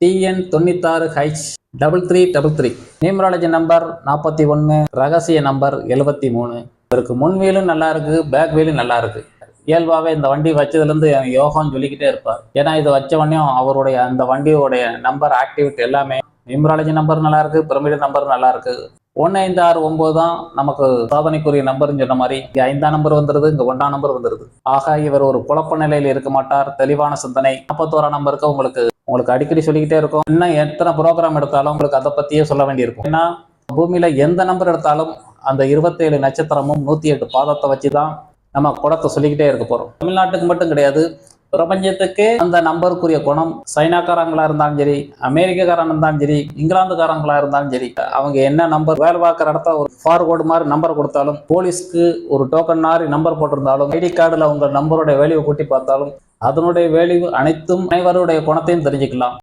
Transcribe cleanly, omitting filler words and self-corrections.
TN 96H 3333. Numerology number 41, ரகசிய number 73. இதற்கு முன் வீலும் நல்லா இருக்கு, பேக் வீலும் நல்லா இருக்கு. இயல்பாகவே இந்த வண்டி வச்சதுலேருந்து யோகான்னு சொல்லிக்கிட்டே இருப்பார். ஏன்னா இது வச்ச உடனே அவருடைய அந்த வண்டியோடைய நம்பர் ஆக்டிவிட்டி எல்லாமே நியூமராலஜி நம்பர் நல்லா இருக்கு, பிரமிடு நம்பர் நல்லா இருக்கு. 1569 தான் நமக்கு சாதனைக்குரிய நம்பர்னு சொன்ன மாதிரி 5ஆம் நம்பர் வந்துருது, இங்க 1ஆம் நம்பர் வந்துருது. ஆக இவர் ஒரு குழப்ப நிலையில் இருக்க மாட்டார், தெளிவான சிந்தனை. 41ஆம் நம்பருக்கு உங்களுக்கு அடிக்கடி சொல்லிக்கிட்டே இருக்கும். இன்னும் எத்தனை ப்ரோக்ராம் எடுத்தாலும் உங்களுக்கு அதை பத்தியே சொல்ல வேண்டியிருக்கும். ஏன்னா பூமியில எந்த நம்பர் எடுத்தாலும் அந்த 27 நட்சத்திரமும் 108 பாதத்தை வச்சுதான் நம்ம குணத்தை சொல்லிக்கிட்டே இருக்க போறோம். தமிழ்நாட்டுக்கு மட்டும் கிடையாது, பிரபஞ்சத்துக்கே அந்த நம்பருக்குரிய குணம். சைனாக்காரங்களா இருந்தாலும் சரி, அமெரிக்காரன் இருந்தாலும் சரி, இங்கிலாந்துக்காரங்களா இருந்தாலும் சரி, அவங்க என்ன நம்பர் வேலை பார்க்குற இடத்த ஒரு ஃபார்வர்டு மாதிரி நம்பர் கொடுத்தாலும், போலீஸ்க்கு ஒரு டோக்கன் மாதிரி நம்பர் போட்டிருந்தாலும், ஐடி கார்டில் உங்க நம்பருடைய வேல்யூவை கூட்டி பார்த்தாலும் அதனுடைய வேல்யூ அனைத்தும் அனைவருடைய குணத்தையும் தெரிஞ்சுக்கலாம்.